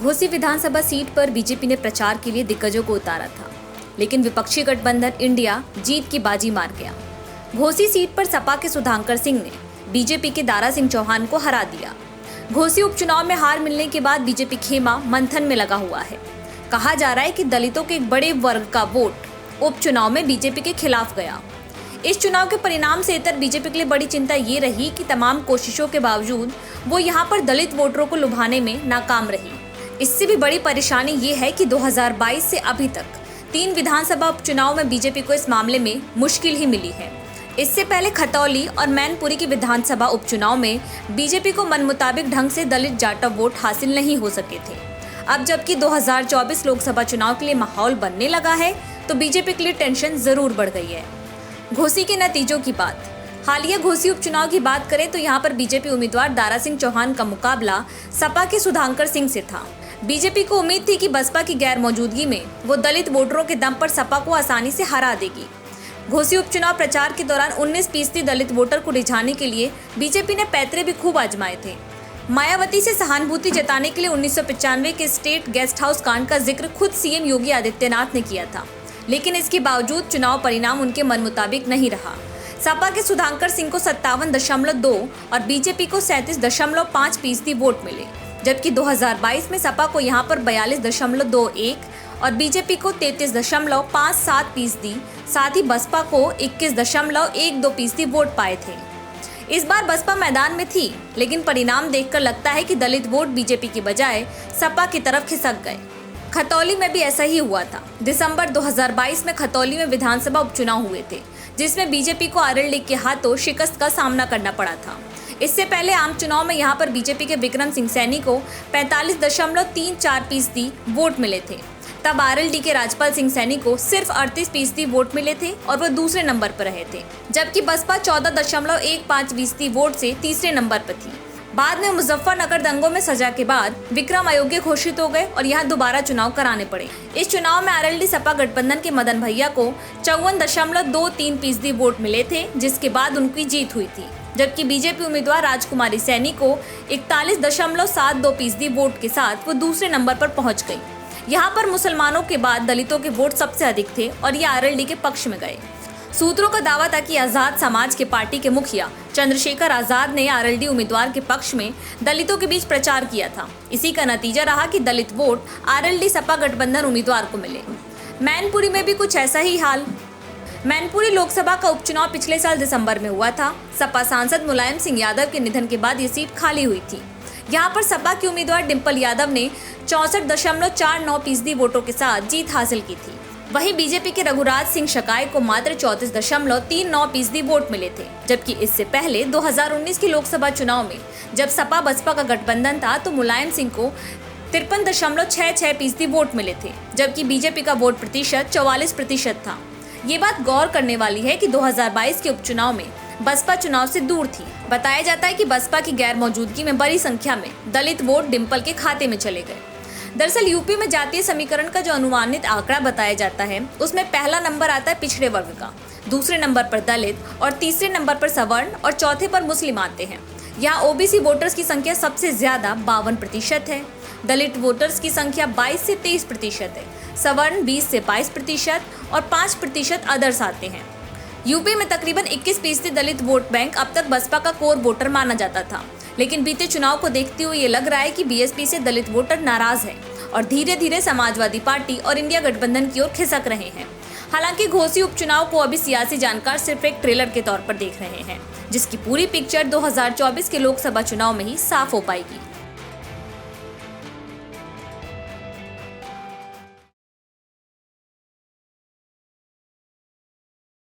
घोसी विधानसभा seat पर BJP ने प्रचार के लिए दिग्गजों को उतारा था, लेकिन विपक्षी गठबंधन इंडिया जीत की बाजी मार गया। घोसी सीट पर सपा के सुधांकर सिंह ने बीजेपी के दारा सिंह चौहान को हरा दिया। घोसी उपचुनाव में हार मिलने के बाद बीजेपी खेमा मंथन में लगा हुआ है। कहा जा रहा है कि दलितों के एक बड़े वर्ग का वोट उपचुनाव में बीजेपी के खिलाफ गया। इस चुनाव के परिणाम से इतर बीजेपी के लिए बड़ी चिंता ये रही कि तमाम कोशिशों के बावजूद वो यहाँ पर दलित वोटरों को लुभाने में नाकाम रही। इससे भी बड़ी परेशानी ये है कि 2022 से अभी तक 3 विधानसभा उपचुनाव में बीजेपी को इस मामले में मुश्किल ही मिली है। इससे पहले खतौली और मैनपुरी की विधानसभा उपचुनाव में बीजेपी को मनमुताबिक ढंग से दलित जाटव वोट हासिल नहीं हो सके थे। अब जबकि 2024 लोकसभा चुनाव के लिए माहौल बनने लगा है तो बीजेपी के लिए टेंशन जरूर बढ़ गई है। घोसी के नतीजों की बात। हालिया घोसी उपचुनाव की बात करें तो यहाँ पर बीजेपी उम्मीदवार दारा सिंह चौहान का मुकाबला सपा के सुधांकर सिंह से था। बीजेपी को उम्मीद थी कि बसपा की गैर मौजूदगी में वो दलित वोटरों के दम पर सपा को आसानी से हरा देगी। घोसी उपचुनाव प्रचार के दौरान 19% दलित वोटर को रिझाने के लिए बीजेपी ने पैतरे भी खूब आजमाए थे। मायावती से सहानुभूति जताने के लिए 1995 के स्टेट गेस्ट हाउस कांड का जिक्र खुद सीएम योगी आदित्यनाथ ने किया था, लेकिन इसके बावजूद चुनाव परिणाम उनके मन मुताबिक नहीं रहा। सपा के सुधांकर सिंह को 57.2 और बीजेपी को 37.5% वोट मिले, जबकि 2022 में सपा को यहां पर 42.21 और बीजेपी को 33.57%, साथ ही बसपा को 21.12% वोट पाए थे। इस बार बसपा मैदान में थी, लेकिन परिणाम देखकर लगता है कि दलित वोट बीजेपी की बजाय सपा की तरफ खिसक गए। खतौली में भी ऐसा ही हुआ था। दिसंबर 2022 में खतौली में विधानसभा उपचुनाव हुए थे, जिसमें बीजेपी को आरएल लीग के हाथों शिकस्त का सामना करना पड़ा था। इससे पहले आम चुनाव में यहां पर बीजेपी के विक्रम सिंह सैनी को 45.34% वोट मिले थे। तब आरएलडी के राजपाल सिंह सैनी को सिर्फ 38% वोट मिले थे और वो दूसरे नंबर पर रहे थे, जबकि बसपा 14.15% वोट से तीसरे नंबर पर थी। बाद में मुजफ्फरनगर दंगों में सजा के बाद विक्रम अयोग्य घोषित हो गए और यहाँ दोबारा चुनाव कराने पड़े। इस चुनाव में आरएलडी सपा गठबंधन के मदन भैया को 54.23% वोट मिले थे, जिसके बाद उनकी जीत हुई थी, जबकि बीजेपी उम्मीदवार राजकुमारी सैनी को 41.72% वोट के साथ वो दूसरे नंबर पर पहुंच गई। यहाँ पर मुसलमानों के बाद दलितों के वोट सबसे अधिक थे और ये आरएलडी के पक्ष में गए। सूत्रों का दावा था कि आजाद समाज के पार्टी के मुखिया चंद्रशेखर आजाद ने आरएलडी उम्मीदवार के पक्ष में दलितों के बीच प्रचार किया था। इसी का नतीजा रहा कि दलित वोट आरएलडी सपा गठबंधन उम्मीदवार को मिले। मैनपुरी में भी कुछ ऐसा ही हाल। मैनपुरी लोकसभा का उपचुनाव पिछले साल दिसंबर में हुआ था। सपा सांसद मुलायम सिंह यादव के निधन के बाद ये सीट खाली हुई थी। यहाँ पर सपा की उम्मीदवार डिम्पल यादव ने 64.49% वोटों के साथ जीत हासिल की थी। वहीं बीजेपी के रघुराज सिंह शकाय को मात्र 34.39% वोट मिले थे, जबकि इससे पहले 2019 के लोकसभा चुनाव में जब सपा बसपा का गठबंधन था तो मुलायम सिंह को 53.66% वोट मिले थे, जबकि बीजेपी का वोट प्रतिशत 44% था। ये बात गौर करने वाली है कि 2022 के उपचुनाव में बसपा चुनाव से दूर थी। बताया जाता है कि बसपा की गैर मौजूदगी में बड़ी संख्या में दलित वोट डिम्पल के खाते में चले गए। दरअसल यूपी में जातीय समीकरण का जो अनुमानित आंकड़ा बताया जाता है, उसमें पहला नंबर आता है पिछड़े वर्ग का, दूसरे नंबर पर दलित और तीसरे नंबर पर सवर्ण और चौथे पर मुस्लिम आते हैं। यहाँ ओबीसी वोटर्स की संख्या सबसे ज्यादा 52% है। दलित वोटर्स की संख्या 22 से 23% है। सवर्ण 20 से 22% और 5% अदर्स आते हैं। यूपी में तकरीबन 21% दलित वोट बैंक अब तक बसपा का कोर वोटर माना जाता था, लेकिन बीते चुनाव को देखते हुए ये लग रहा है कि बीएसपी से दलित वोटर नाराज है और धीरे धीरे समाजवादी पार्टी और इंडिया गठबंधन की ओर खिसक रहे हैं। हालांकि घोसी उपचुनाव को अभी सियासी जानकार सिर्फ एक ट्रेलर के तौर पर देख रहे हैं, जिसकी पूरी पिक्चर 2024 के लोकसभा चुनाव में ही साफ हो पाएगी।